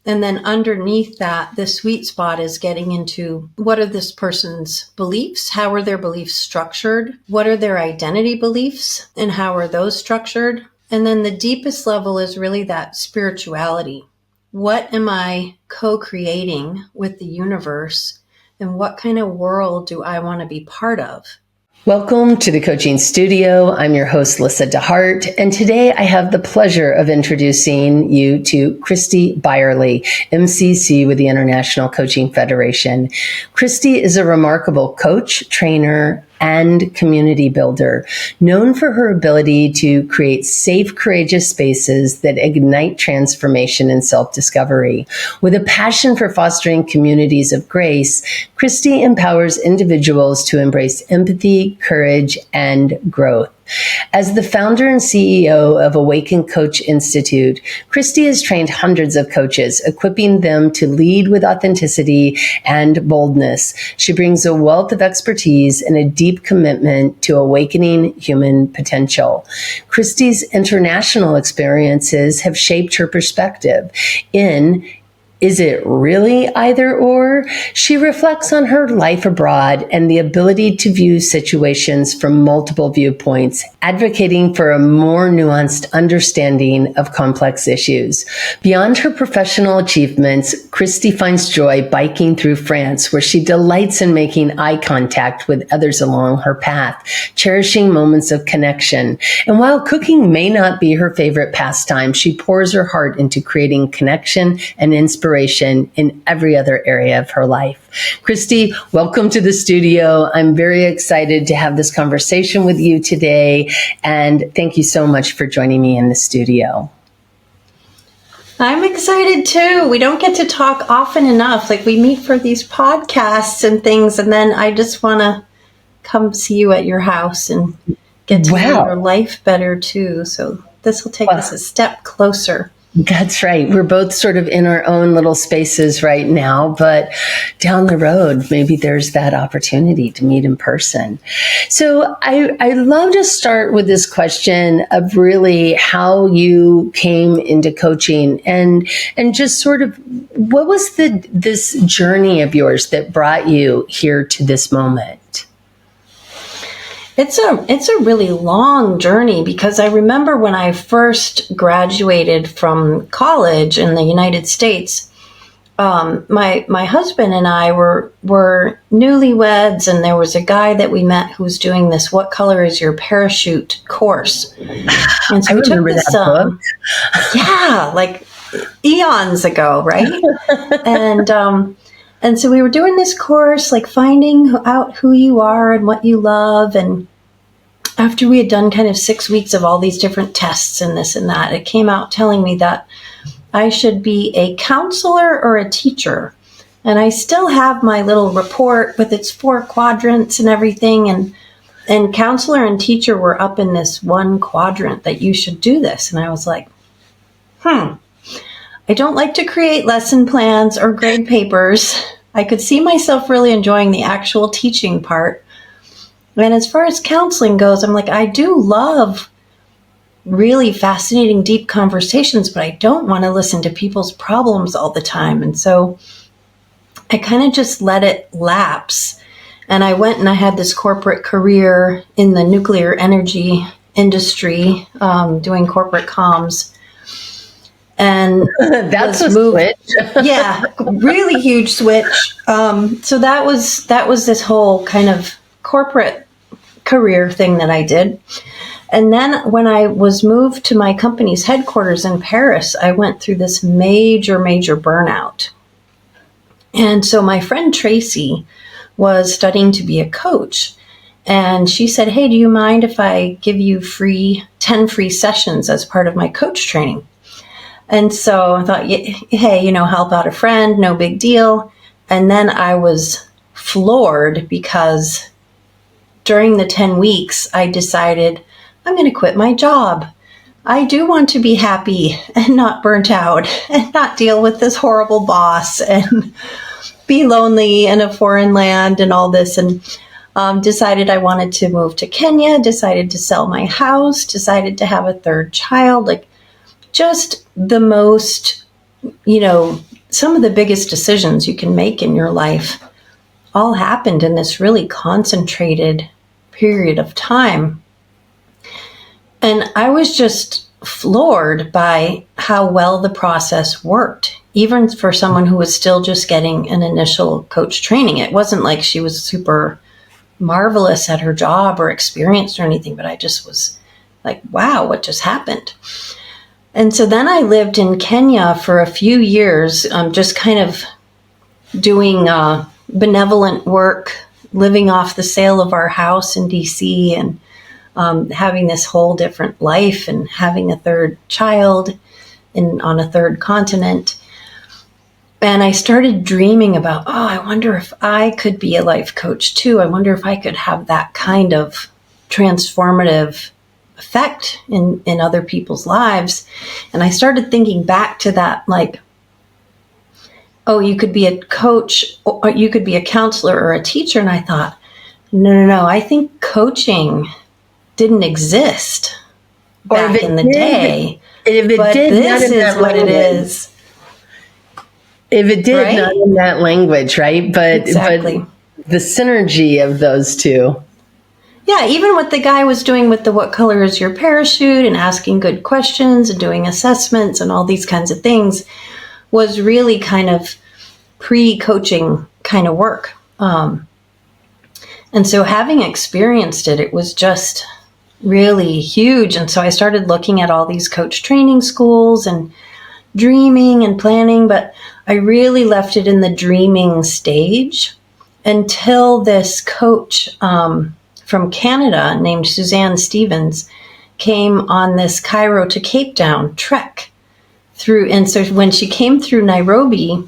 And then underneath that, the sweet spot is getting into what are this person's beliefs? How are their beliefs structured? What are their identity beliefs and how are those structured? And then the deepest level is really that spirituality. What am I co-creating with the universe? And what kind of world do I want to be part of? Welcome to the Coaching Studio. I'm your host, Lyssa, deHart, and today I have the pleasure of introducing you to Christi Byerly, MCC with the International Coaching Federation. Christi is a remarkable coach, trainer, and community builder, known for her ability to create safe, courageous spaces that ignite transformation and self-discovery. With a passion for fostering communities of grace, Christi empowers individuals to embrace empathy, courage, and growth. As the founder and CEO of Awaken Coach Institute, Christi has trained hundreds of coaches, equipping them to lead with authenticity and boldness. She brings a wealth of expertise and a deep commitment to awakening human potential. Christi's international experiences have shaped her perspective in Is it really either or? She reflects on her life abroad and the ability to view situations from multiple viewpoints, advocating for a more nuanced understanding of complex issues. Beyond her professional achievements, Christi finds joy biking through France, where she delights in making eye contact with others along her path, cherishing moments of connection. And while cooking may not be her favorite pastime, she pours her heart into creating connection and inspiration in every other area of her life. Christi, welcome to the studio. I'm very excited to have this conversation with you today, and thank you so much for joining me in the studio. I'm excited too. We don't get to talk often enough. Like, we meet for these podcasts and things, and then I just want to come see you at your house and get to know your life better too. So this will take us a step closer. That's right. We're both sort of in our own little spaces right now, but down the road, maybe there's that opportunity to meet in person. So I love to start with this question of really how you came into coaching and just sort of what was this journey of yours that brought you here to this moment? It's a really long journey, because I remember when I first graduated from college in the United States, my husband and I were newlyweds, and there was a guy that we met who was doing this "What Color Is Your Parachute" course. And so I remember that book. Yeah, like eons ago, right? And so we were doing this course, like finding out who you are and what you love. And after we had done kind of 6 weeks of all these different tests and this and that, it came out telling me that I should be a counselor or a teacher. And I still have my little report with its 4 quadrants and everything. And counselor and teacher were up in this one quadrant that you should do this. And I was like, I don't like to create lesson plans or grade papers. I could see myself really enjoying the actual teaching part. And as far as counseling goes, I'm like, I do love really fascinating, deep conversations, but I don't want to listen to people's problems all the time. And so I kind of just let it lapse. And I went and I had this corporate career in the nuclear energy industry, doing corporate comms. And that's a switch. Yeah, really huge switch. So that was this whole kind of corporate career thing that I did. And then when I was moved to my company's headquarters in Paris, I went through this major burnout. And so my friend Tracy was studying to be a coach. And she said, hey, do you mind if I give you 10 free sessions as part of my coach training? And so I thought, hey, help out a friend, no big deal. And then I was floored, because during the 10 weeks, I decided I'm going to quit my job. I do want to be happy and not burnt out and not deal with this horrible boss and be lonely in a foreign land and all this. And decided I wanted to move to Kenya, decided to sell my house, decided to have a 3rd child, like just the most, some of the biggest decisions you can make in your life all happened in this really concentrated period of time. And I was just floored by how well the process worked, even for someone who was still just getting an initial coach training. It wasn't like she was super marvelous at her job or experienced or anything, but I just was like, wow, what just happened? And so then I lived in Kenya for a few years, just kind of doing benevolent work, living off the sale of our house in DC, and having this whole different life, and having a third child on a third continent. And I started dreaming about, I wonder if I could be a life coach too. I wonder if I could have that kind of transformative effect in other people's lives. And I started thinking back to that, like, you could be a coach, or you could be a counselor or a teacher. And I thought, no, I think coaching didn't exist back in the day. If it did, this is what it is. If it did, right? Not in that language, right? Exactly. But the synergy of those two. Yeah, even what the guy was doing with the what color is your parachute, and asking good questions and doing assessments and all these kinds of things was really kind of pre-coaching kind of work. And so having experienced it, it was just really huge. And so I started looking at all these coach training schools and dreaming and planning, but I really left it in the dreaming stage until this coach from Canada named Suzanne Stevens came on this Cairo to Cape Town trek through. And so when she came through Nairobi,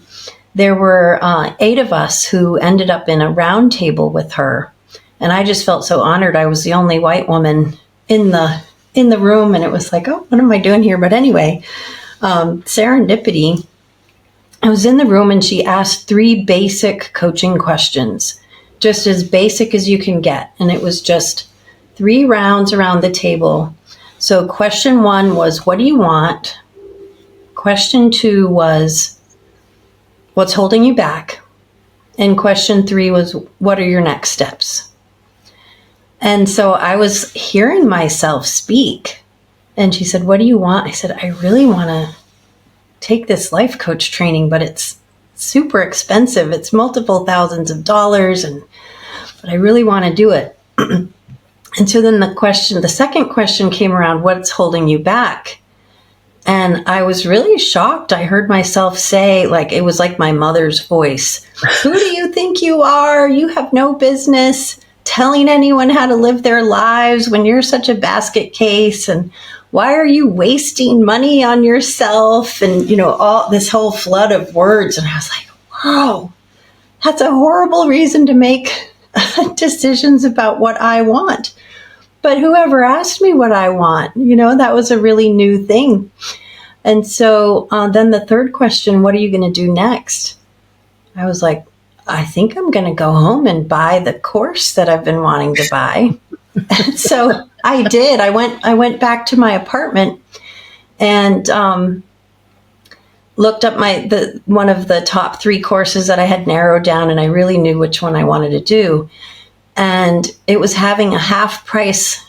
there were 8 of us who ended up in a roundtable with her. And I just felt so honored. I was the only white woman in the room. And it was like, what am I doing here? But anyway, serendipity. I was in the room and she asked 3 basic coaching questions, just as basic as you can get. And it was just 3 rounds around the table. So question 1 was, what do you want? Question 2 was, what's holding you back? And question 3 was, what are your next steps? And so I was hearing myself speak. And she said, what do you want? I said, I really want to take this life coach training, but it's super expensive. It's multiple thousands of dollars, but I really want to do it. And so then the second question came around, what's holding you back? And I was really shocked. I heard myself say, like, it was like my mother's voice. Who do you think you are? You have no business telling anyone how to live their lives when you're such a basket case. And why are you wasting money on yourself? And, all this whole flood of words. And I was like, wow, that's a horrible reason to make decisions about what I want. But whoever asked me what I want, that was a really new thing. And so then the third question, what are you going to do next? I was like, I think I'm going to go home and buy the course that I've been wanting to buy. And so I did. I went back to my apartment and looked up one of the top 3 courses that I had narrowed down, and I really knew which one I wanted to do. And it was having a half price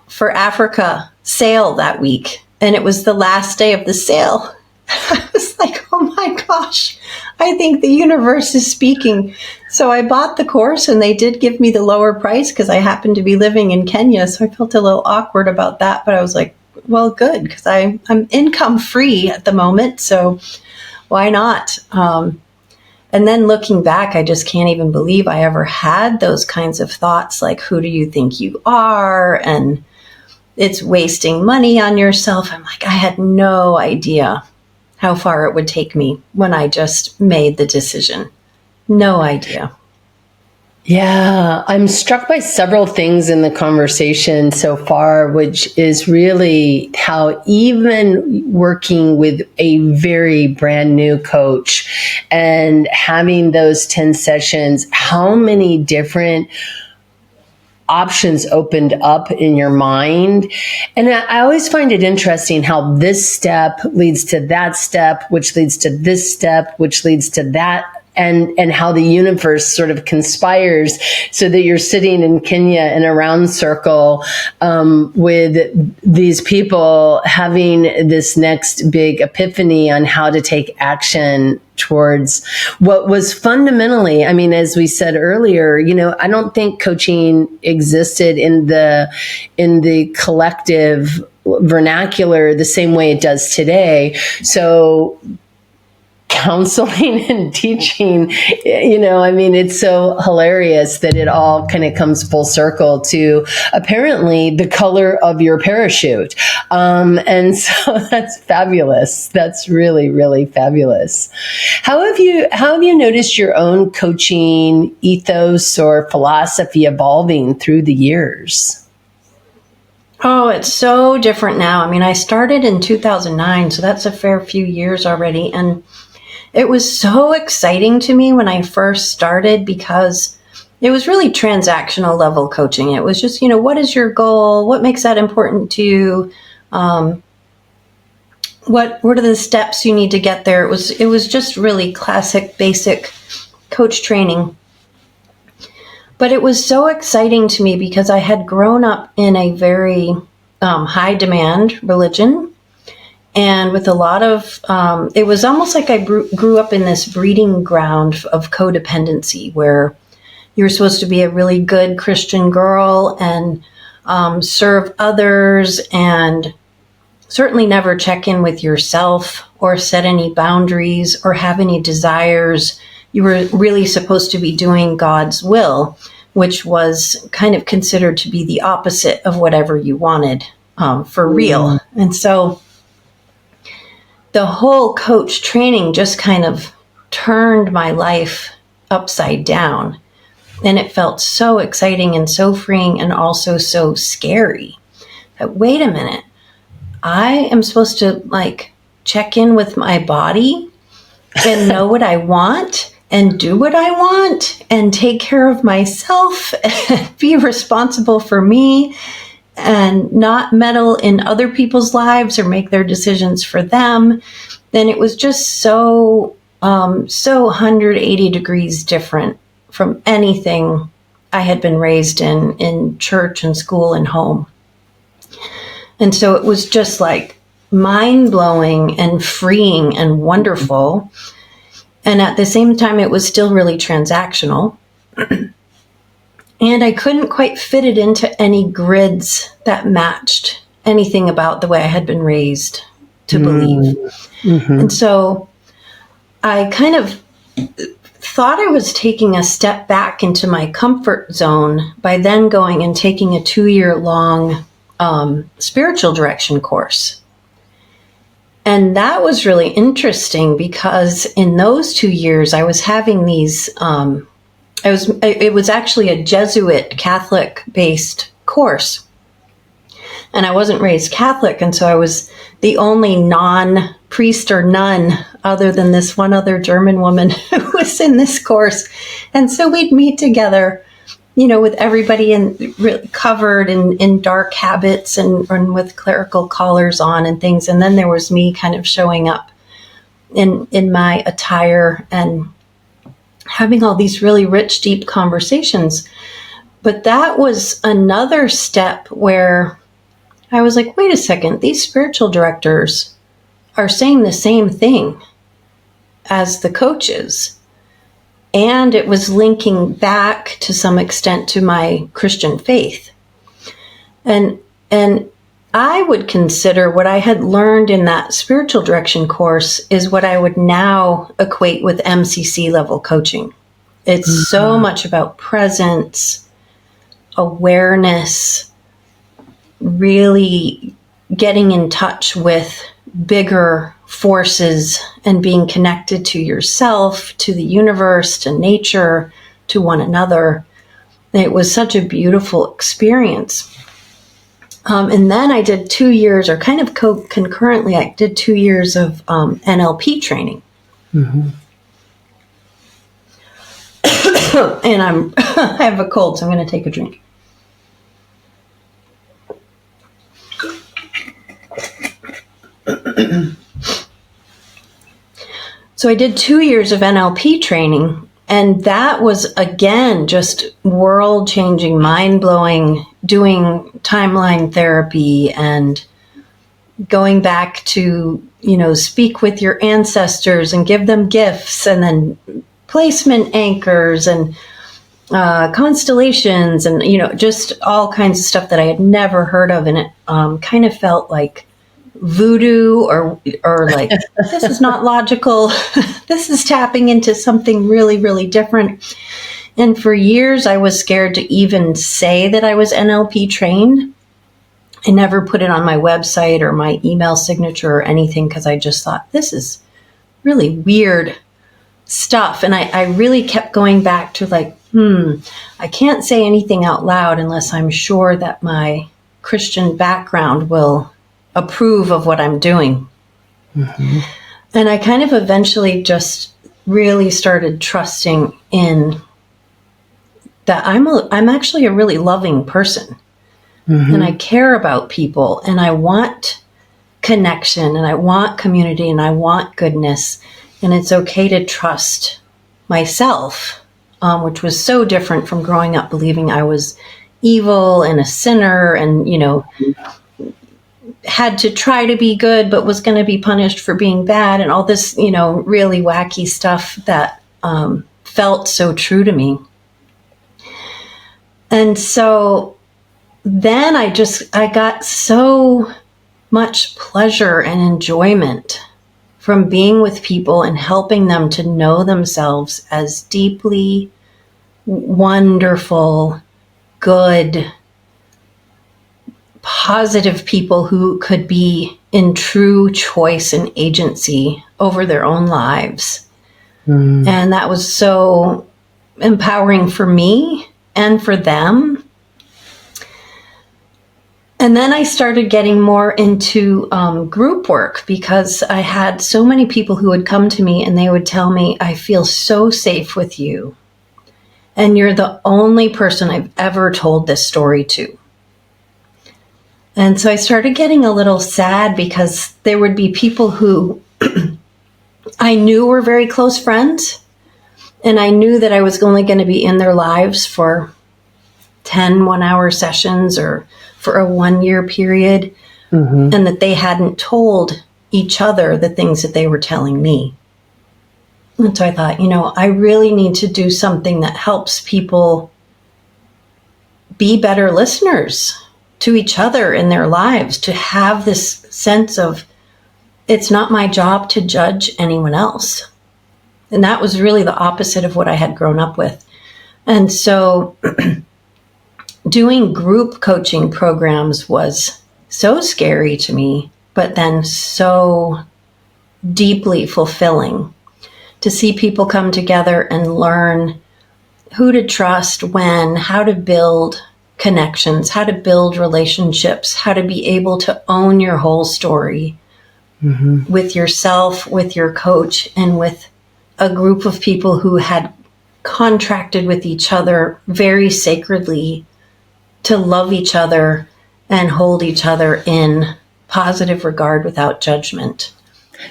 for Africa sale that week. And it was the last day of the sale. I was like, oh my gosh, I think the universe is speaking. So I bought the course, and they did give me the lower price because I happened to be living in Kenya. So I felt a little awkward about that. But I was like, well, good, because I'm income free at the moment. So why not? And then looking back, I just can't even believe I ever had those kinds of thoughts, like, who do you think you are? And it's wasting money on yourself. I'm like, I had no idea how far it would take me when I just made the decision. No idea. Yeah, I'm struck by several things in the conversation so far, which is really how even working with a very brand new coach and having those 10 sessions, how many different options opened up in your mind. And I always find it interesting how this step leads to that step, which leads to this step, which leads to that, and how the universe sort of conspires so that you're sitting in Kenya in a round circle with these people having this next big epiphany on how to take action towards what was fundamentally, I mean, as we said earlier, I don't think coaching existed in the collective vernacular the same way it does today. So counseling and teaching, it's so hilarious that it all kind of comes full circle to apparently the color of your parachute. And so that's fabulous. That's really, really fabulous. How have you noticed your own coaching ethos or philosophy evolving through the years? Oh, it's so different now. I mean, I started in 2009, so that's a fair few years already. And it was so exciting to me when I first started because it was really transactional level coaching. It was just, what is your goal? What makes that important to you? What are the steps you need to get there? It was just really classic, basic coach training. But it was so exciting to me because I had grown up in a very high demand religion. And with a lot of, it was almost like I grew up in this breeding ground of codependency where you're supposed to be a really good Christian girl and serve others and certainly never check in with yourself or set any boundaries or have any desires. You were really supposed to be doing God's will, which was kind of considered to be the opposite of whatever you wanted for real. And so the whole coach training just kind of turned my life upside down. And it felt so exciting and so freeing and also so scary. That, wait a minute, I am supposed to check in with my body and know what I want and do what I want and take care of myself and be responsible for me and not meddle in other people's lives or make their decisions for them. Then it was just so 180 degrees different from anything I had been raised in church and school and home. And so it was just mind-blowing and freeing and wonderful. And at the same time, it was still really transactional. And I couldn't quite fit it into any grids that matched anything about the way I had been raised to believe. Mm-hmm. And so I kind of thought I was taking a step back into my comfort zone by then going and taking a 2-year-long spiritual direction course. And that was really interesting because in those 2 years, I was having these it was actually a Jesuit Catholic-based course. And I wasn't raised Catholic, and so I was the only non-priest or nun other than this one other German woman who was in this course. And so we'd meet together, with everybody covered in dark habits and with clerical collars on and things. And then there was me kind of showing up in my attire and having all these really rich, deep conversations. But that was another step where I was like, wait a second, these spiritual directors are saying the same thing as the coaches. And it was linking back to some extent to my Christian faith. And I would consider what I had learned in that spiritual direction course is what I would now equate with MCC level coaching. It's so much about presence, awareness, really getting in touch with bigger forces and being connected to yourself, to the universe, to nature, to one another. It was such a beautiful experience. And then I did 2 years, or kind of concurrently, I did 2 years of NLP training. Mm-hmm. And I have a cold, so I'm going to take a drink. So I did 2 years of NLP training, and that was, again, just world-changing, mind-blowing, doing timeline therapy and going back to, speak with your ancestors and give them gifts, and then placement anchors and constellations and, just all kinds of stuff that I had never heard of. And it kind of felt like voodoo or like, this is not logical. This is tapping into something really, really different. And for years, I was scared to even say that I was NLP trained. I never put it on my website or my email signature or anything because I just thought, this is really weird stuff. And I really kept going back to like, I can't say anything out loud unless I'm sure that my Christian background will approve of what I'm doing. Mm-hmm. And I kind of eventually just really started trusting in that I'm actually a really loving person. Mm-hmm. And I care about people, and I want connection, and I want community, and I want goodness. And it's okay to trust myself, which was so different from growing up believing I was evil and a sinner and, had to try to be good, but was going to be punished for being bad, and all this, really wacky stuff that felt so true to me. And so then I got so much pleasure and enjoyment from being with people and helping them to know themselves as deeply wonderful, good, positive people who could be in true choice and agency over their own lives. Mm. And that was so empowering for me and for them. And then I started getting more into group work because I had so many people who would come to me and they would tell me, I feel so safe with you. And you're the only person I've ever told this story to. And so I started getting a little sad because there would be people who I knew were very close friends. And I knew that I was only going to be in their lives for 10 1-hour sessions or for a 1-year period. Mm-hmm. And that they hadn't told each other the things that they were telling me. And so I thought, I really need to do something that helps people be better listeners to each other in their lives, to have this sense of it's not my job to judge anyone else. And that was really the opposite of what I had grown up with. And so doing group coaching programs was so scary to me, but then so deeply fulfilling to see people come together and learn who to trust when, how to build connections, how to build relationships, how to be able to own your whole story with yourself, with your coach, and with a group of people who had contracted with each other very sacredly to love each other and hold each other in positive regard without judgment.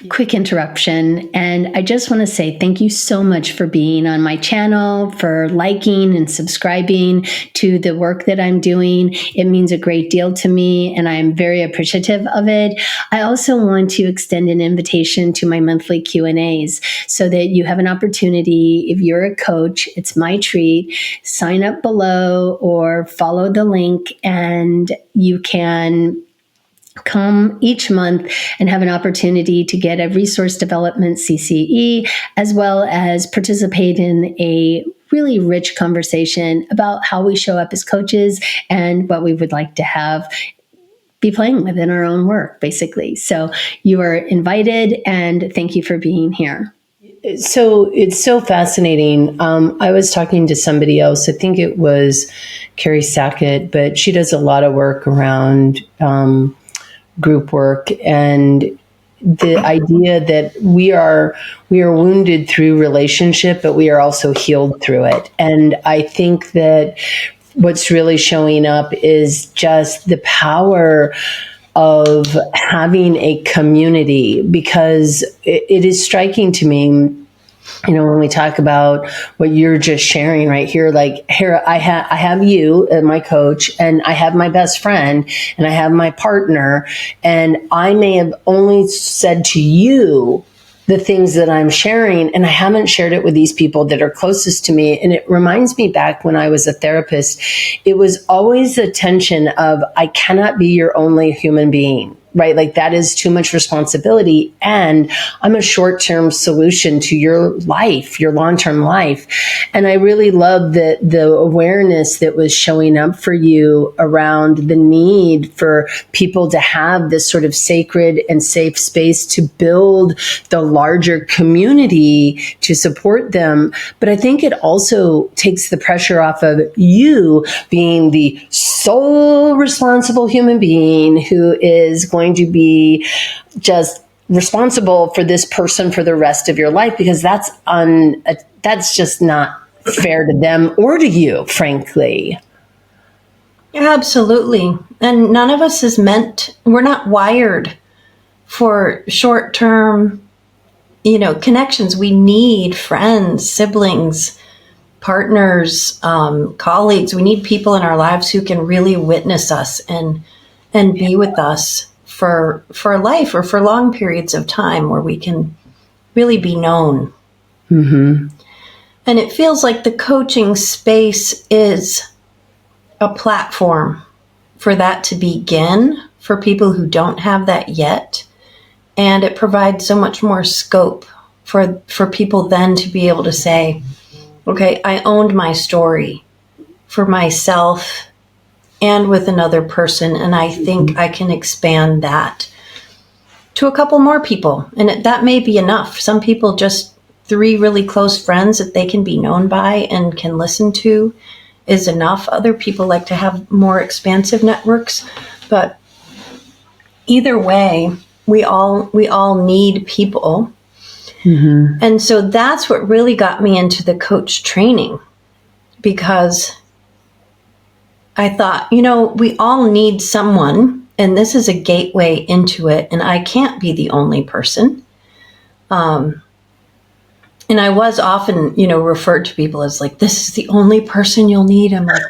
Quick interruption. And I just want to say thank you so much for being on my channel, for liking and subscribing to the work that I'm doing. It means a great deal to me, and I'm very appreciative of it. I also want to extend an invitation to my monthly Q&As so that you have an opportunity. If you're a coach, it's my treat. Sign up below or follow the link, and you can come each month and have an opportunity to get a resource development CCE, as well as participate in a really rich conversation about how we show up as coaches and what we would like to be playing with in our own work, basically. So you are invited, and thank you for being here. So it's so fascinating. I was talking to somebody else, I think it was Carrie Sackett, but she does a lot of work around group work, and the idea that we are wounded through relationship, but we are also healed through it. And I think that what's really showing up is just the power of having a community, because it is striking to me, when we talk about what you're just sharing right here, like here, I have you as my coach, and I have my best friend, and I have my partner, and I may have only said to you the things that I'm sharing, and I haven't shared it with these people that are closest to me. And it reminds me back when I was a therapist, it was always the tension of, I cannot be your only human being, right? Like that is too much responsibility. And I'm a short-term solution to your life, your long-term life. And I really love the awareness that was showing up for you around the need for people to have this sort of sacred and safe space to build the larger community to support them. But I think it also takes the pressure off of you being the sole responsible human being who is going to be just responsible for this person for the rest of your life, because that's just not fair to them or to you, frankly. Absolutely. And none of us we're not wired for short-term, connections. We need friends, siblings, partners, colleagues. We need people in our lives who can really witness us and be with us for life, or for long periods of time, where we can really be known. Mm-hmm. And it feels like the coaching space is a platform for that to begin for people who don't have that yet. And it provides so much more scope for people then to be able to say, okay, I owned my story for myself and with another person, and I think I can expand that to a couple more people. And that may be enough. Some people, just 3 really close friends that they can be known by and can listen to is enough. Other people like to have more expansive networks. But either way, we all need people. Mm-hmm. And so that's what really got me into the coach training, because I thought, we all need someone, and this is a gateway into it, and I can't be the only person. And I was often, referred to people as like, this is the only person you'll need. I'm like,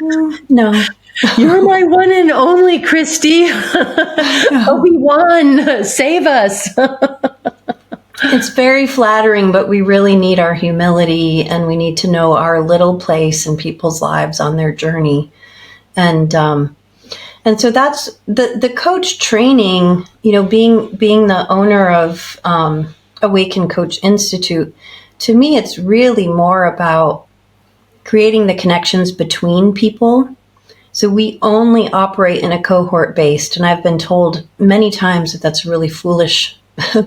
no. You're my one and only, Christi. Obi-Wan, save us. It's very flattering, but we really need our humility, and we need to know our little place in people's lives on their journey. And so that's the coach training, being the owner of Awaken Coach Institute. To me, it's really more about creating the connections between people. So we only operate in a cohort based, and I've been told many times that that's a really foolish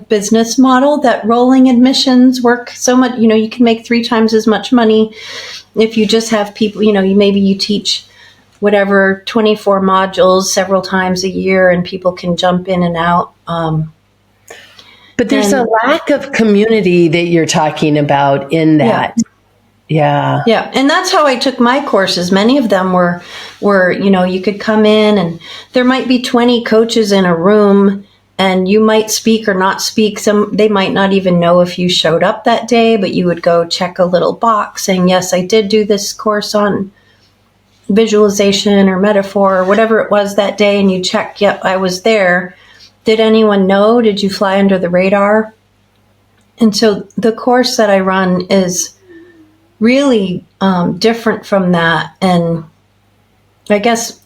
business model, that rolling admissions work so much. You can make 3 times as much money if you just have people, maybe you teach whatever 24 modules several times a year, and people can jump in and out. But there's a lack of community that you're talking about in that. Yeah. Yeah. And that's how I took my courses. Many of them were, you could come in and there might be 20 coaches in a room, and you might speak or not speak. They might not even know if you showed up that day, but you would go check a little box saying, yes, I did do this course on visualization or metaphor or whatever it was that day. And you check, yep, I was there. Did anyone know? Did you fly under the radar? And so the course that I run is really different from that. And I guess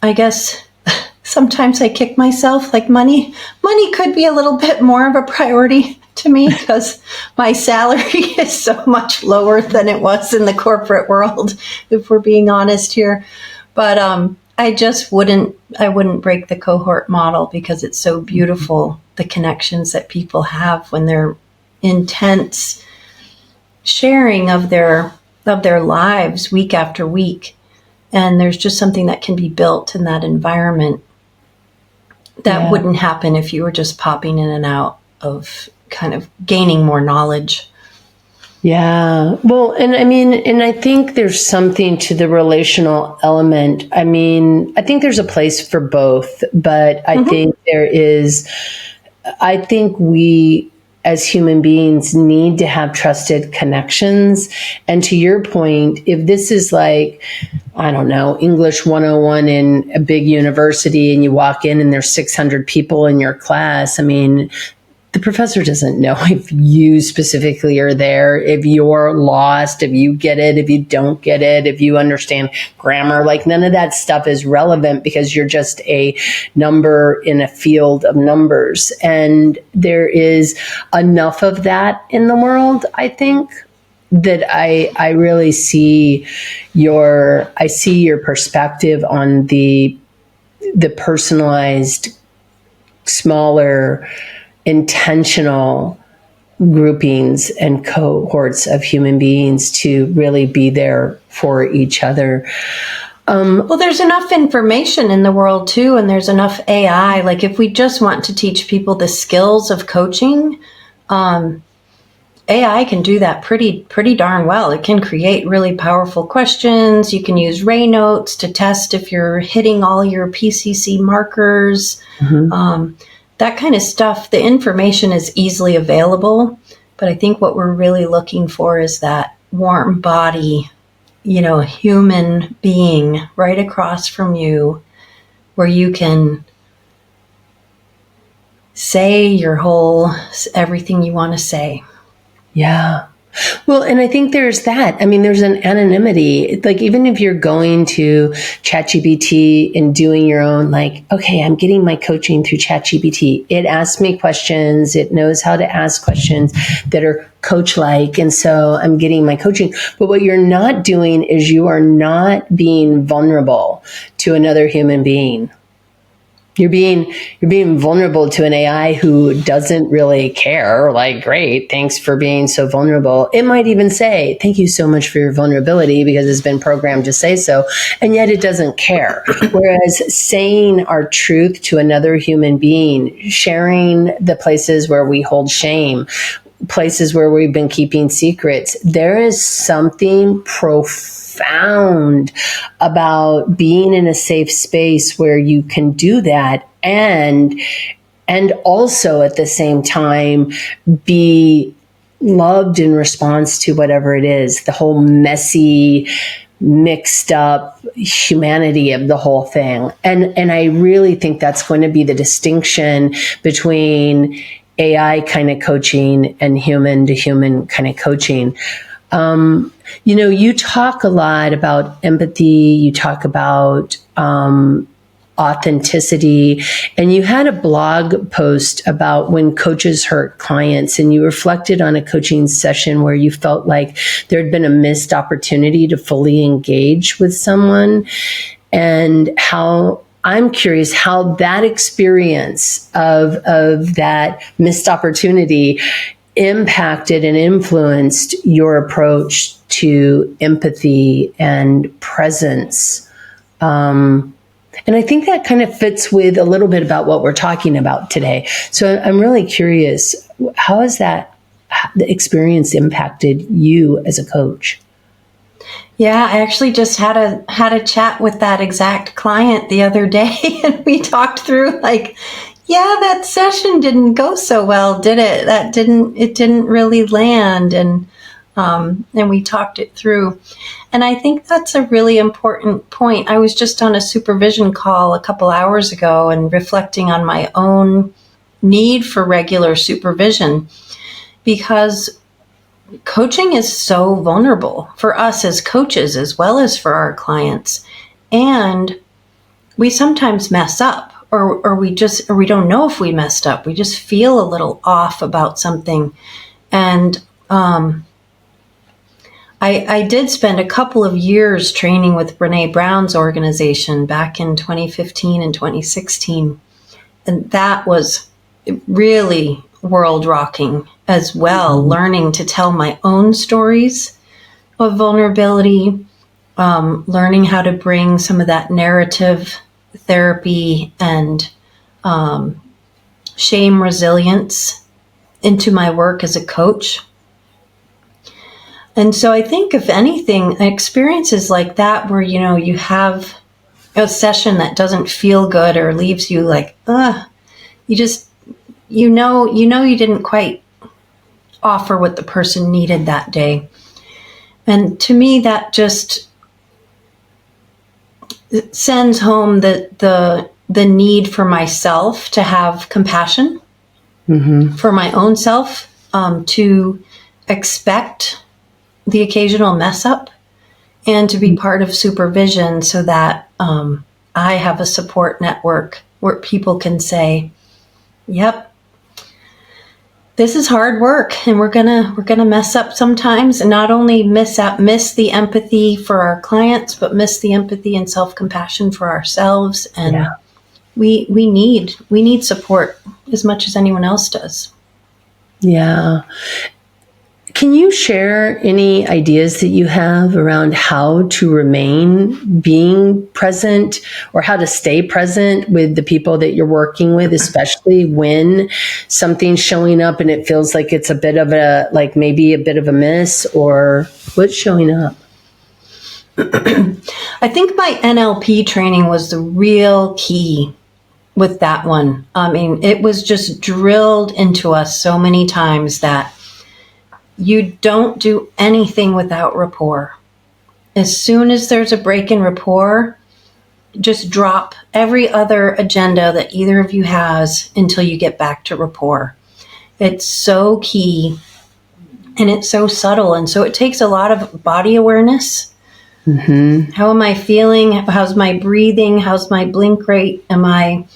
sometimes I kick myself, like money could be a little bit more of a priority to me, because my salary is so much lower than it was in the corporate world, if we're being honest here. But I wouldn't break the cohort model, because it's so beautiful, the connections that people have when they're intense sharing of their lives week after week. And there's just something that can be built in that environment that wouldn't happen if you were just popping in and out of kind of gaining more knowledge. Yeah. Well, and I mean, and I think there's something to the relational element. I mean, I think there's a place for both, but I think I think we as human beings need to have trusted connections. And to your point, if this is like, I don't know, English 101 in a big university and you walk in and there's 600 people in your class, I mean, the professor doesn't know if you specifically are there, if you're lost, if you get it, if you don't get it, if you understand grammar. Like none of that stuff is relevant because you're just a number in a field of numbers. And there is enough of that in the world, I think, that I really see your perspective on the personalized, smaller, intentional groupings and cohorts of human beings to really be there for each other. Well, there's enough information in the world too, and there's enough AI. Like if we just want to teach people the skills of coaching, AI can do that pretty darn well. It can create really powerful questions. You can use Ray notes to test if you're hitting all your PCC markers. That kind of stuff. The information is easily available, but I think what we're really looking for is that warm body, human being right across from you where you can say everything you want to say. Yeah. Well, and I think there's that. I mean, there's an anonymity. Like, even if you're going to ChatGPT and doing your own, like, okay, I'm getting my coaching through ChatGPT. It asks me questions. It knows how to ask questions that are coach-like. And so I'm getting my coaching. But what you're not doing is you are not being vulnerable to another human being. You're being vulnerable to an AI who doesn't really care. Like, great, thanks for being so vulnerable. It might even say, thank you so much for your vulnerability because it's been programmed to say so. And yet it doesn't care. Whereas saying our truth to another human being, sharing the places where we hold shame, places where we've been keeping secrets, there is something profound about being in a safe space where you can do that and also at the same time be loved in response to whatever it is, the whole messy, mixed up humanity of the whole thing. And I really think that's going to be the distinction between AI kind of coaching and human to human kind of coaching. You talk a lot about empathy, you talk about authenticity, and you had a blog post about when coaches hurt clients, and you reflected on a coaching session where you felt like there had been a missed opportunity to fully engage with someone, and how I'm curious how that experience of that missed opportunity impacted and influenced your approach to empathy and presence. And I think that kind of fits with a little bit about what we're talking about today. So I'm really curious, how has that the experience impacted you as a coach? Yeah, I actually just had a chat with that exact client the other day, and we talked through that session didn't go so well, did it? It didn't really land, and we talked it through. And I think that's a really important point. I was just on a supervision call a couple hours ago and reflecting on my own need for regular supervision, because coaching is so vulnerable for us as coaches as well as for our clients. And we sometimes mess up, or we don't know if we messed up. We just feel a little off about something. And I did spend a couple of years training with Brené Brown's organization back in 2015 and 2016. And that was really world rocking as well, learning to tell my own stories of vulnerability, learning how to bring some of that narrative therapy and shame resilience into my work as a coach. And so I think, if anything, experiences like that where, you have a session that doesn't feel good or leaves you like, you just, you didn't quite offer what the person needed that day. And to me, that just sends home the need for myself to have compassion for my own self, to expect the occasional mess up, and to be part of supervision so that I have a support network where people can say, yep, this is hard work, and we're gonna mess up sometimes, and not only miss the empathy for our clients, but miss the empathy and self-compassion for ourselves. And we need support as much as anyone else does. Yeah. Can you share any ideas that you have around how to remain being present, or how to stay present with the people that you're working with, especially when something's showing up and it feels like it's maybe a bit of a miss, or what's showing up? I think my NLP training was the real key with that one. I mean, it was just drilled into us so many times that you don't do anything without rapport. As soon as there's a break in rapport, just drop every other agenda that either of you has until you get back to rapport. It's so key, and it's so subtle, and so it takes a lot of body awareness. How am I feeling? How's my breathing? How's my blink rate? Am I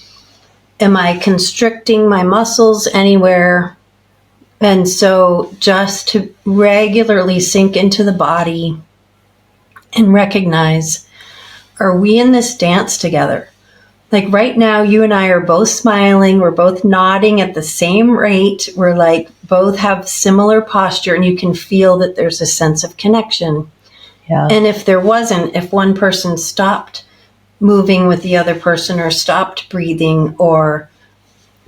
constricting my muscles anywhere? And so just to regularly sink into the body and recognize, are we in this dance together? Like right now, you and I are both smiling. We're both nodding at the same rate. We're like both have similar posture, and you can feel that there's a sense of connection. Yeah. And if there wasn't, if one person stopped moving with the other person, or stopped breathing, or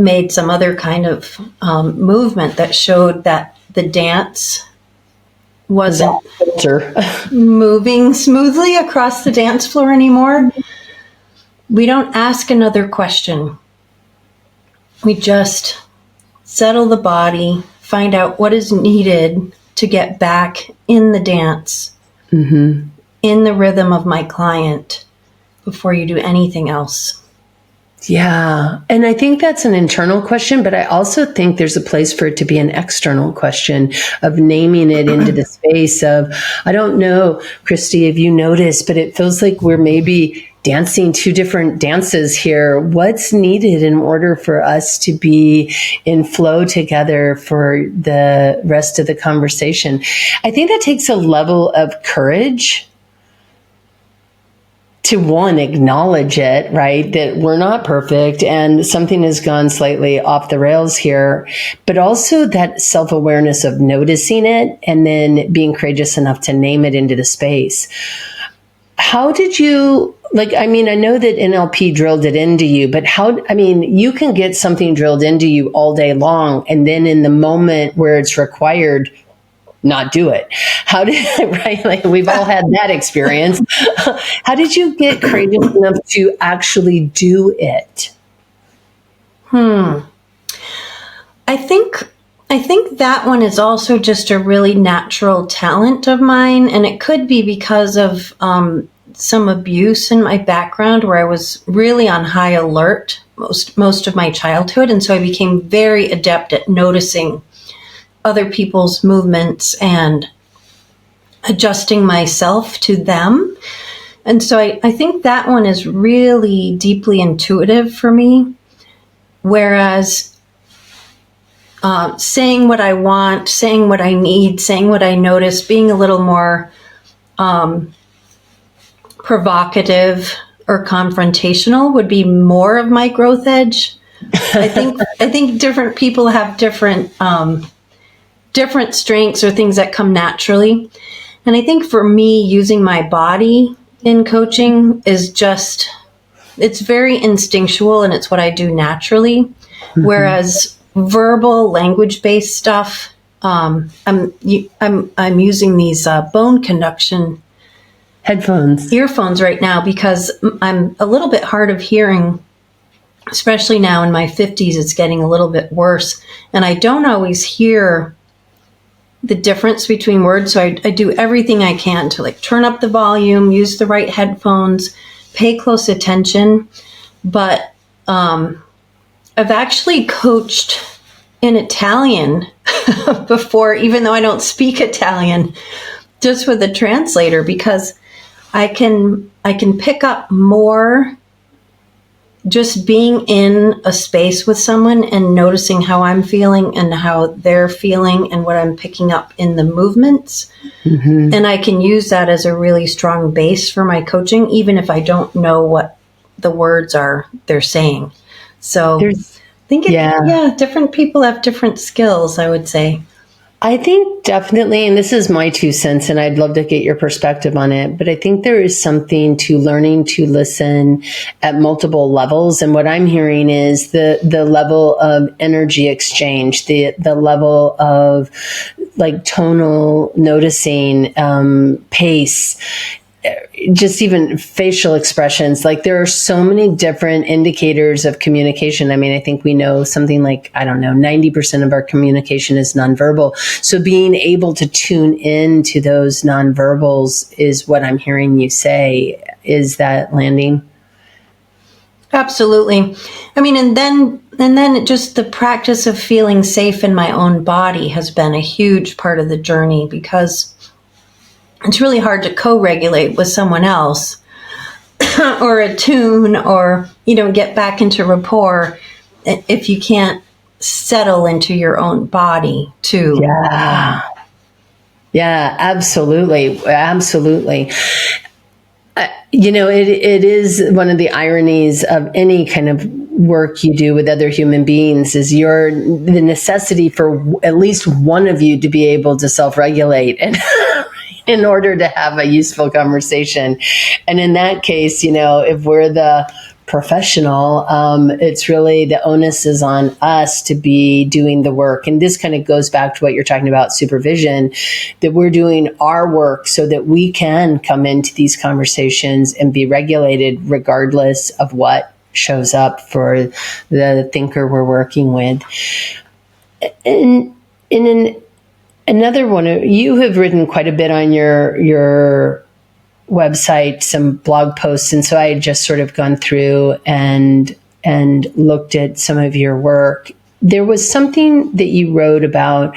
made some other kind of movement that showed that the dance wasn't moving smoothly across the dance floor anymore, we don't ask another question. We just settle the body, find out what is needed to get back in the dance, in the rhythm of my client, before you do anything else. Yeah. And I think that's an internal question, but I also think there's a place for it to be an external question of naming it into the space of, I don't know, Christi, if you notice, but it feels like we're maybe dancing two different dances here. What's needed in order for us to be in flow together for the rest of the conversation? I think that takes a level of courage to, one, acknowledge it, right? That we're not perfect and something has gone slightly off the rails here, but also that self-awareness of noticing it and then being courageous enough to name it into the space. How did you, I know that NLP drilled it into you, but you can get something drilled into you all day long, and then in the moment where it's required, not do it. How did, right? We've all had that experience. How did you get courageous enough to actually do it? I think that one is also just a really natural talent of mine. And it could be because of some abuse in my background, where I was really on high alert most of my childhood. And so I became very adept at noticing other people's movements and adjusting myself to them. And so I think that one is really deeply intuitive for me. Whereas saying what I want, saying what I need, saying what I notice, being a little more provocative or confrontational would be more of my growth edge. I think different people have different strengths or things that come naturally. And I think for me, using my body in coaching is just, it's very instinctual, and it's what I do naturally. Whereas verbal, language-based stuff I'm using these bone conduction earphones right now because I'm a little bit hard of hearing, especially now in my 50s. It's getting a little bit worse, and I don't always hear the difference between words. So I do everything I can to like turn up the volume, use the right headphones, pay close attention. But I've actually coached in Italian before, even though I don't speak Italian, just with a translator, because I can pick up more just being in a space with someone and noticing how I'm feeling and how they're feeling and what I'm picking up in the movements. Mm-hmm. And I can use that as a really strong base for my coaching, even if I don't know what the words are they're saying. So I think different people have different skills, I would say. I think definitely, and this is my 2 cents, and I'd love to get your perspective on it, but I think there is something to learning to listen at multiple levels. And what I'm hearing is the level of energy exchange, the level of like tonal noticing, pace, just even facial expressions. Like there are so many different indicators of communication. I mean, I think we know something like, 90% of our communication is nonverbal. So being able to tune in to those nonverbals is what I'm hearing you say. Is that landing? Absolutely. I mean, and then just the practice of feeling safe in my own body has been a huge part of the journey, because it's really hard to co-regulate with someone else or attune or, get back into rapport if you can't settle into your own body too. Yeah, absolutely. Absolutely. It is one of the ironies of any kind of work you do with other human beings is the necessity for at least one of you to be able to self-regulate and in order to have a useful conversation. And in that case, if we're the professional, it's really the onus is on us to be doing the work. And this kind of goes back to what you're talking about, supervision, that we're doing our work so that we can come into these conversations and be regulated regardless of what shows up for the thinker we're working with. And another one, you have written quite a bit on your website, some blog posts, and so I had just sort of gone through and looked at some of your work. There was something that you wrote about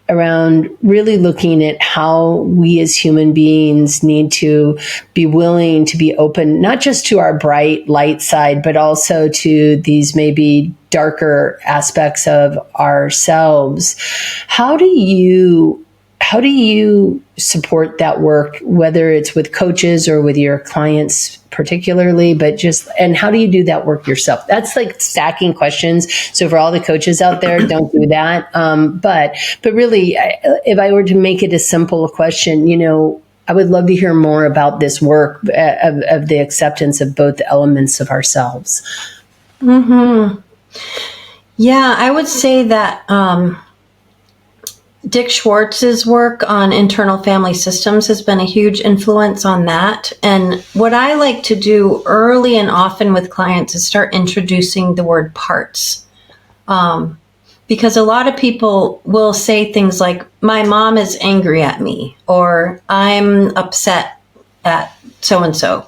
around really looking at how we as human beings need to be willing to be open, not just to our bright light side, but also to these maybe darker aspects of ourselves. How do you support that work, whether it's with coaches or with your clients particularly, and how do you do that work yourself? That's like stacking questions. So for all the coaches out there, don't do that. But really, if I were to make it a simple question, I would love to hear more about this work of the acceptance of both elements of ourselves. Mm-hmm. Yeah, I would say that Dick Schwartz's work on internal family systems has been a huge influence on that. And what I like to do early and often with clients is start introducing the word parts. Because a lot of people will say things like, my mom is angry at me, or I'm upset at so-and-so.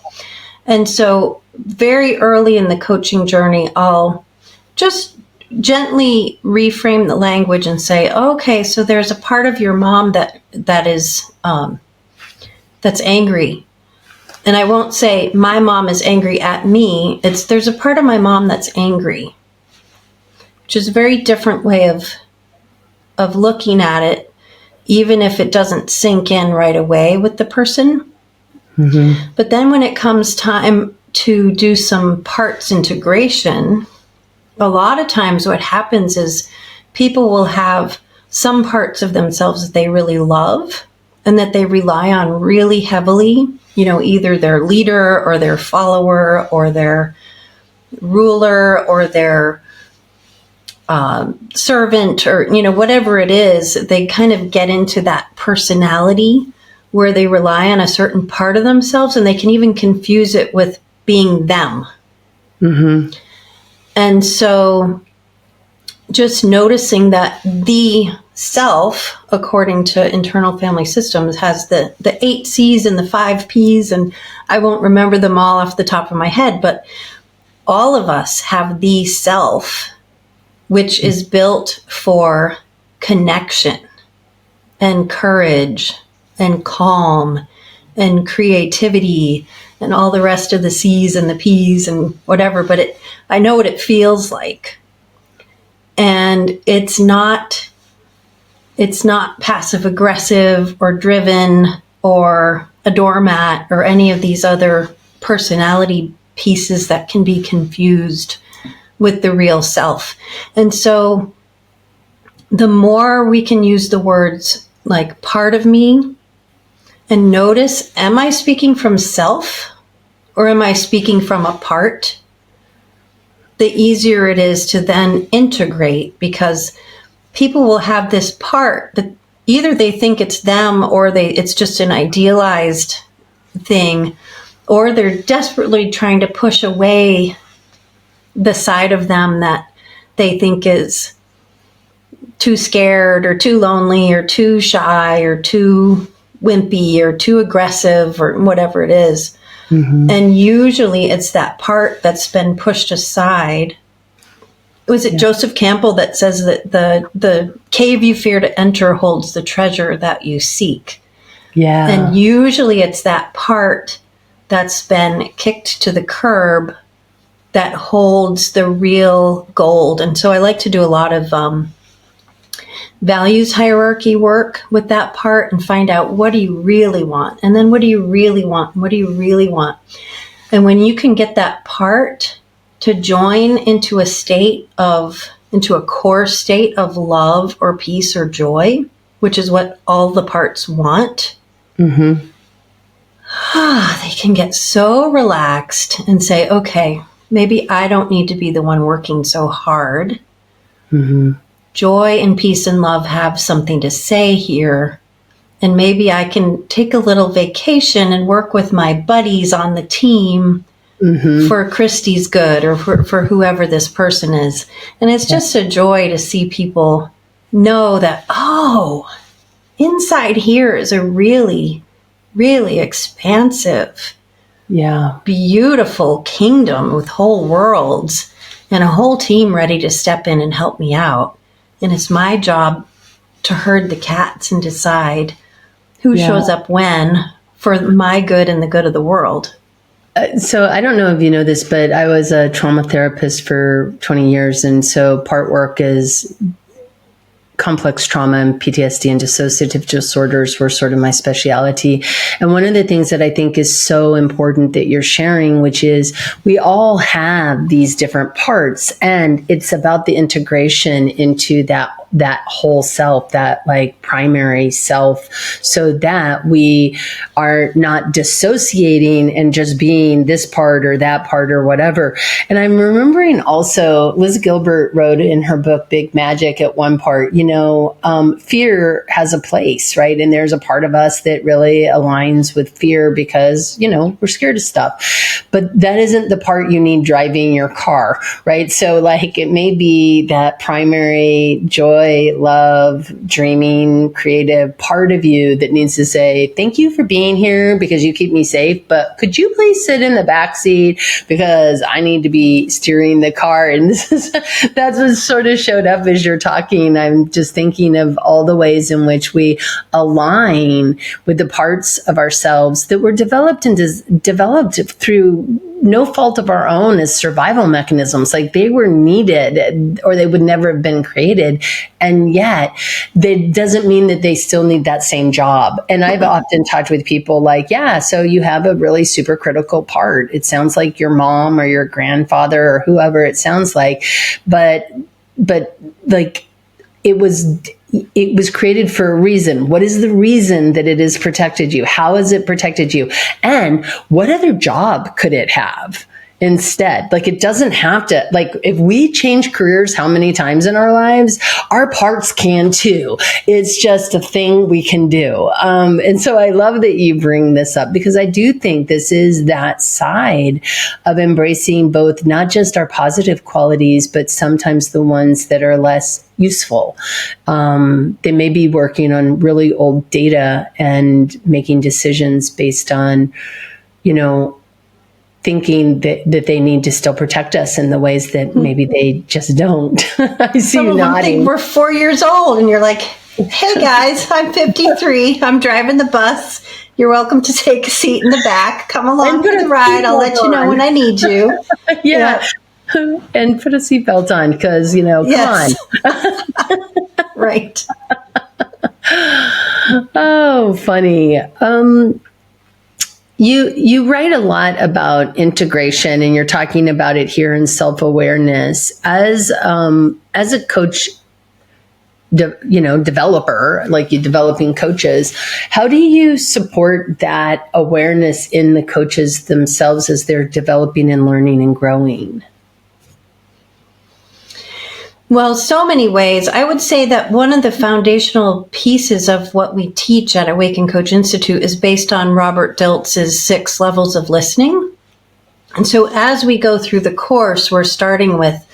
And so very early in the coaching journey, I'll just gently reframe the language and say, okay, so there's a part of your mom that is that's angry. And I won't say my mom is angry at me. There's a part of my mom that's angry, which is a very different way of looking at it, even if it doesn't sink in right away with the person. Mm-hmm. But then when it comes time to do some parts integration, a lot of times what happens is people will have some parts of themselves that they really love and that they rely on really heavily, either their leader or their follower or their ruler or their servant, or, whatever it is, they kind of get into that personality where they rely on a certain part of themselves, and they can even confuse it with being them. Mm-hmm. And so just noticing that the self, according to internal family systems, has the 8 C's and the 5 P's, and I won't remember them all off the top of my head, but all of us have the self, which is built for connection and courage and calm and creativity and all the rest of the C's and the P's and whatever. But I know what it feels like. And it's not passive aggressive or driven or a doormat or any of these other personality pieces that can be confused with the real self. And so the more we can use the words like part of me and notice, am I speaking from self or am I speaking from a part? The easier it is to then integrate, because people will have this part that either they think it's them or it's just an idealized thing, or they're desperately trying to push away the side of them that they think is too scared or too lonely or too shy or too wimpy or too aggressive or whatever it is. Mm-hmm. And usually it's that part that's been pushed aside. Was it Joseph Campbell that says that the cave you fear to enter holds the treasure that you seek? Yeah. And usually it's that part that's been kicked to the curb that holds the real gold. And so I like to do a lot of values hierarchy work with that part and find out, what do you really want? And then what do you really want? What do you really want? And when you can get that part to join into into a core state of love or peace or joy, which is what all the parts want, mm-hmm. They can get so relaxed and say, okay, maybe I don't need to be the one working so hard. Mm-hmm. Joy and peace and love have something to say here. And maybe I can take a little vacation and work with my buddies on the team mm-hmm. for Christi's good, or for whoever this person is. And it's just a joy to see people know that, inside here is a really, really expansive, beautiful kingdom with whole worlds and a whole team ready to step in and help me out. And it's my job to herd the cats and decide who shows up when for my good and the good of the world. So I don't know if you know this, but I was a trauma therapist for 20 years. And so part work is complex trauma, and PTSD and dissociative disorders were sort of my specialty. And one of the things that I think is so important that you're sharing, which is we all have these different parts, and it's about the integration into that whole self, that like primary self, so that we are not dissociating and just being this part or that part or whatever. And I'm remembering also Liz Gilbert wrote in her book, Big Magic, at one part, fear has a place, right? And there's a part of us that really aligns with fear because, we're scared of stuff, but that isn't the part you need driving your car, right? So like, it may be that primary joy, love, dreaming, creative part of you that needs to say, thank you for being here because you keep me safe, but could you please sit in the back seat because I need to be steering the car? And that's what sort of showed up as you're talking. I'm just thinking of all the ways in which we align with the parts of ourselves that were developed through no fault of our own as survival mechanisms. Like they were needed or they would never have been created. And yet that doesn't mean that they still need that same job. And I've often talked with people like, so you have a really super critical part. It sounds like your mom or your grandfather or whoever it sounds like, but like it was created for a reason. What is the reason that it has protected you? How has it protected you? And what other job could it have? instead. Like, it doesn't have to, like, if we change careers how many times in our lives, our parts can too. It's just a thing we can do. And so I love that you bring this up, because I do think this is that side of embracing both, not just our positive qualities, but sometimes the ones that are less useful. They may be working on really old data and making decisions based on, thinking that they need to still protect us in the ways that maybe they just don't. I see you nodding. Think we're 4 years old and you're like, hey guys, I'm 53. I'm driving the bus. You're welcome to take a seat in the back. Come along for the ride. I'll let you know when I need you. Yeah. And put a seatbelt on, because, Yes. come on. Right. Oh, funny. You write a lot about integration, and you're talking about it here in self-awareness as a coach, developer, like you developing coaches. How do you support that awareness in the coaches themselves as they're developing and learning and growing? Well, so many ways. I would say that one of the foundational pieces of what we teach at Awaken Coach Institute is based on Robert Dilts's 6 levels of listening. And so as we go through the course, we're starting with,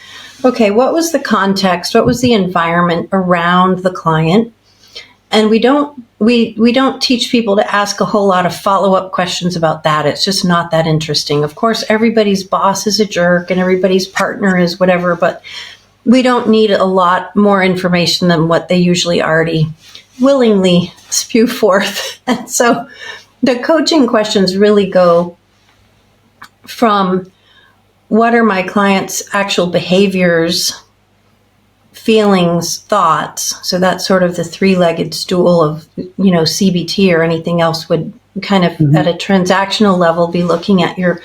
okay, what was the context? What was the environment around the client? And we don't teach people to ask a whole lot of follow-up questions about that. It's just not that interesting. Of course, everybody's boss is a jerk and everybody's partner is whatever, but we don't need a lot more information than what they usually already willingly spew forth. And so the coaching questions really go from, what are my clients' actual behaviors, feelings, thoughts? So that's sort of the 3-legged stool of, CBT or anything else would kind of at a transactional level be looking at your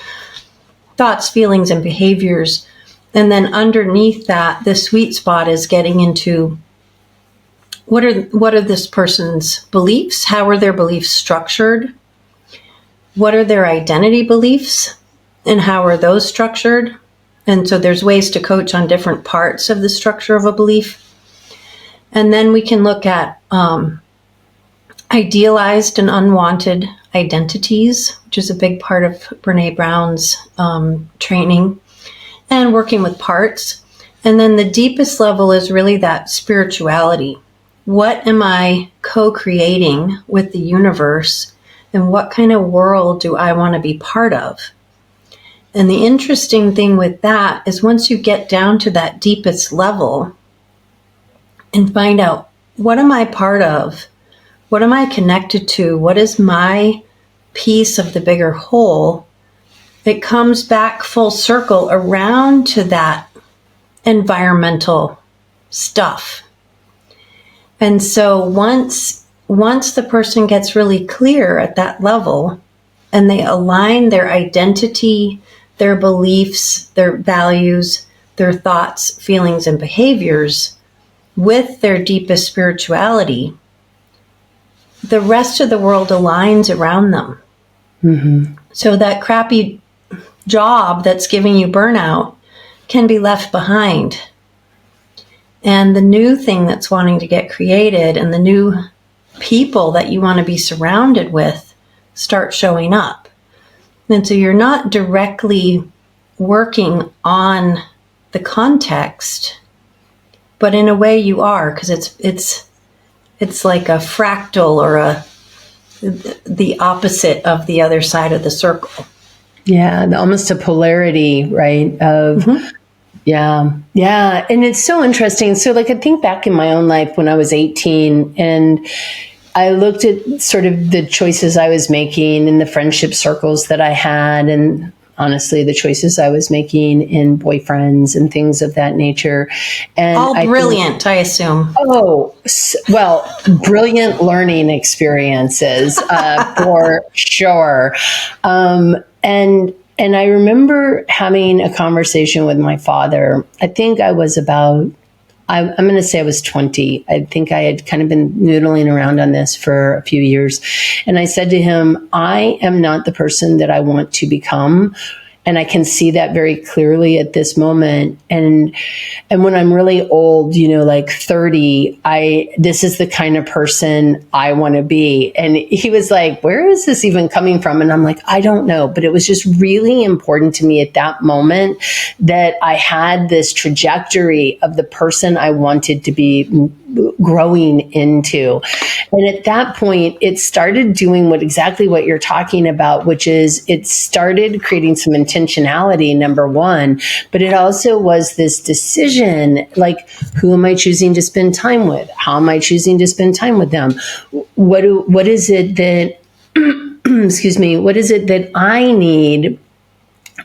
thoughts, feelings, and behaviors. And then underneath that, the sweet spot is getting into what are this person's beliefs? How are their beliefs structured? What are their identity beliefs? And how are those structured? And so there's ways to coach on different parts of the structure of a belief. And then we can look at idealized and unwanted identities, which is a big part of Brené Brown's training, and working with parts. And then the deepest level is really that spirituality. What am I co-creating with the universe? And what kind of world do I want to be part of? And the interesting thing with that is once you get down to that deepest level and find out, what am I part of? What am I connected to? What is my piece of the bigger whole? It comes back full circle around to that environmental stuff. And so once the person gets really clear at that level and they align their identity, their beliefs, their values, their thoughts, feelings, and behaviors with their deepest spirituality, the rest of the world aligns around them. Mm-hmm. So that crappy job that's giving you burnout can be left behind. And the new thing that's wanting to get created and the new people that you want to be surrounded with start showing up. And so you're not directly working on the context, but in a way you are, because it's like a fractal or the opposite of the other side of the circle. Yeah, almost a polarity, right? Of yeah. And it's so interesting. So I think back in my own life when I was 18 and I looked at sort of the choices I was making in the friendship circles that I had, and honestly, the choices I was making in boyfriends and things of that nature. And all brilliant, I assume. Oh, well, brilliant learning experiences for sure. And I remember having a conversation with my father. I think I was about, I'm going to say I was 20. I think I had kind of been noodling around on this for a few years. And I said to him, I am not the person that I want to become. And I can see that very clearly at this moment. And when I'm really old, like 30, this is the kind of person I want to be. And he was like, where is this even coming from? And I'm like, I don't know. But it was just really important to me at that moment that I had this trajectory of the person I wanted to be growing into. And at that point, it started doing exactly what you're talking about, which is it started creating some intentionality, number one, but it also was this decision, like, who am I choosing to spend time with? How am I choosing to spend time with them? What is it that, excuse me, what is it that I need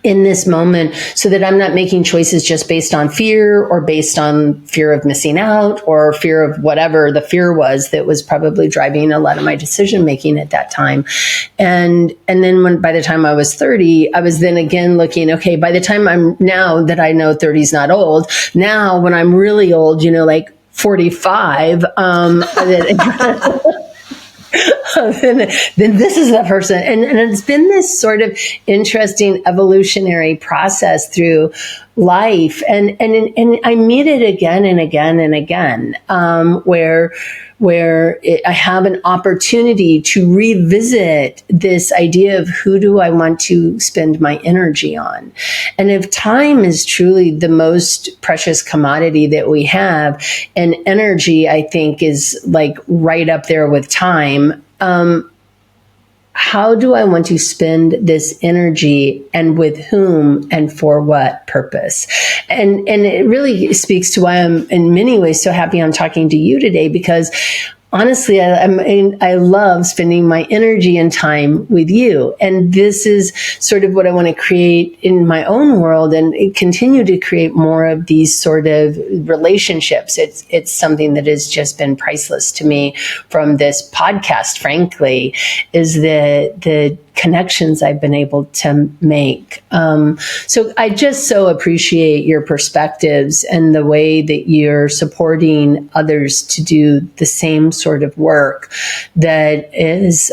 in this moment so that I'm not making choices just based on fear or based on fear of missing out or fear of whatever the fear was that was probably driving a lot of my decision making at that time. And then by the time I was 30, I was then again looking, okay, by the time now that I know 30 is not old, now when I'm really old, like 45, then this is the person. And it's been this sort of interesting evolutionary process through life. And I meet it again and again and again, where I have an opportunity to revisit this idea of who do I want to spend my energy on. And if time is truly the most precious commodity that we have, and energy, I think, is like right up there with time, how do I want to spend this energy, and with whom, and for what purpose? And it really speaks to why I'm in many ways so happy I'm talking to you today, because honestly, I love spending my energy and time with you. And this is sort of what I want to create in my own world and continue to create more of these sort of relationships. It's something that has just been priceless to me from this podcast, frankly, is the connections I've been able to make. So I just so appreciate your perspectives and the way that you're supporting others to do the same sort of work that is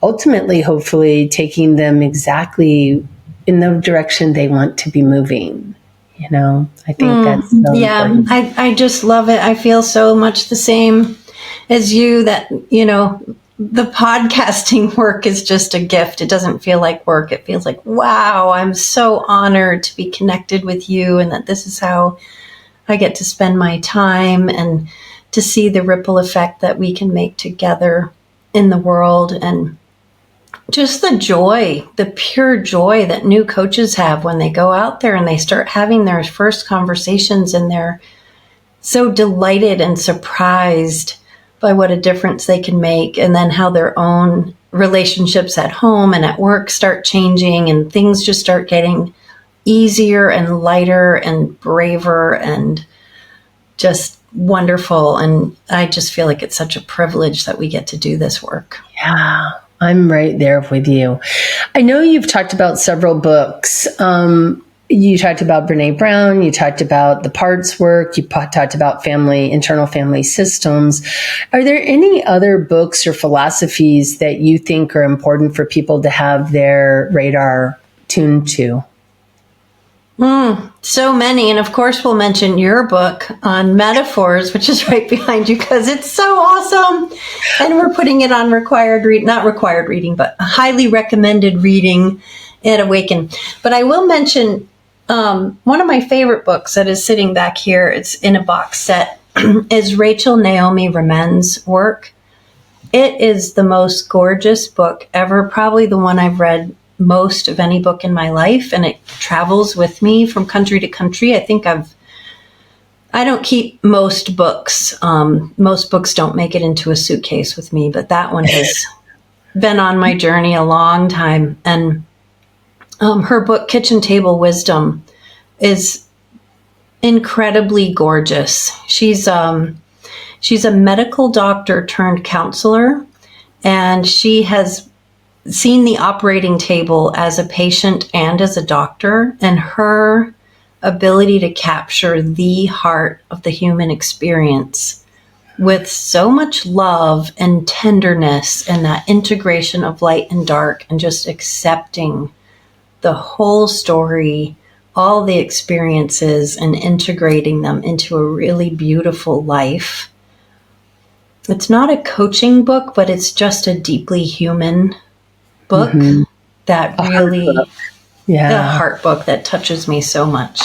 ultimately, hopefully, taking them exactly in the direction they want to be moving. I think that's so important. I just love it. I feel so much the same as you, that, the podcasting work is just a gift. It doesn't feel like work. It feels like, wow, I'm so honored to be connected with you, and that this is how I get to spend my time and to see the ripple effect that we can make together in the world. And just the joy, the pure joy that new coaches have when they go out there and they start having their first conversations, and they're so delighted and surprised by what a difference they can make, and then how their own relationships at home and at work start changing, and things just start getting easier and lighter and braver and just wonderful. And I just feel like it's such a privilege that we get to do this work. Yeah, I'm right there with you. I know you've talked about several books. You talked about Brené Brown, you talked about the parts work, you talked about internal family systems. Are there any other books or philosophies that you think are important for people to have their radar tuned to? So many. And of course, we'll mention your book on metaphors, which is right behind you, because it's so awesome. And we're putting it on not required reading, but highly recommended reading at Awaken. But I will mention one of my favorite books that is sitting back here, it's in a box set, is Rachel Naomi Remen's work. It is the most gorgeous book ever, probably the one I've read most of any book in my life, and it travels with me from country to country. I think I don't keep most books. Most books don't make it into a suitcase with me, but that one has been on my journey a long time. And her book, Kitchen Table Wisdom, is incredibly gorgeous. She's a medical doctor turned counselor, and she has seen the operating table as a patient and as a doctor, and her ability to capture the heart of the human experience with so much love and tenderness, and that integration of light and dark, and just accepting the whole story, all the experiences, and integrating them into a really beautiful life. It's not a coaching book, but it's just a deeply human book that really, the heart book that touches me so much.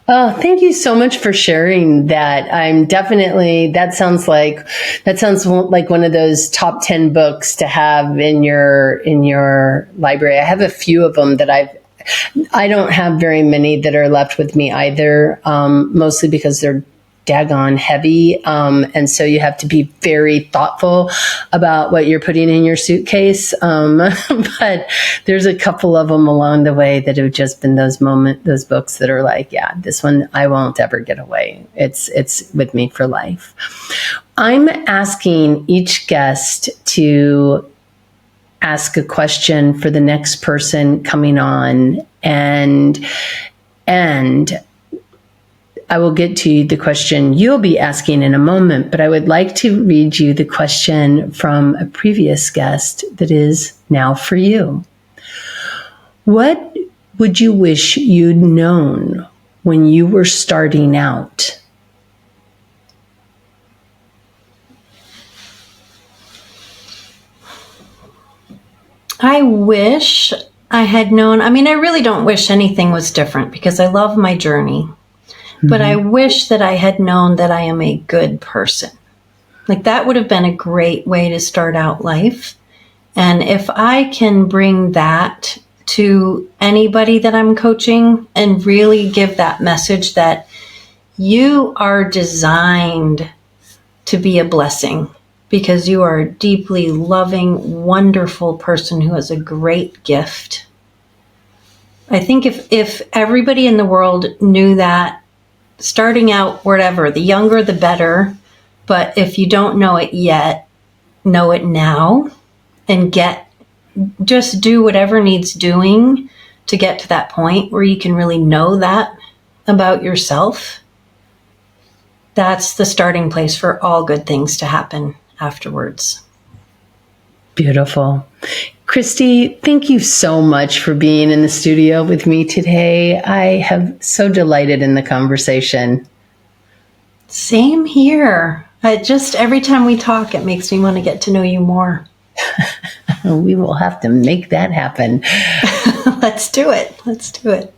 Oh, thank you so much for sharing that. I'm definitely, that sounds like one of those top 10 books to have in your library. I have a few of them that I don't have very many that are left with me either, mostly because they're daggone heavy. And so you have to be very thoughtful about what you're putting in your suitcase. But there's a couple of them along the way that have just been those books that are like, yeah, this one, I won't ever get away. It's with me for life. I'm asking each guest to ask a question for the next person coming on, and I will get to the question you'll be asking in a moment, but I would like to read you the question from a previous guest that is now for you. What would you wish you'd known when you were starting out? I wish I had known. I mean, I really don't wish anything was different because I love my journey. But I wish that I had known that I am a good person. Like, that would have been a great way to start out life. And if I can bring that to anybody that I'm coaching and really give that message that you are designed to be a blessing because you are a deeply loving, wonderful person who has a great gift. I think if everybody in the world knew that, starting out, whatever, the younger, the better. But if you don't know it yet, know it now and just do whatever needs doing to get to that point where you can really know that about yourself. That's the starting place for all good things to happen afterwards. Beautiful. Christi, thank you so much for being in the studio with me today. I have so delighted in the conversation. Same here. Every time we talk, it makes me want to get to know you more. We will have to make that happen. Let's do it.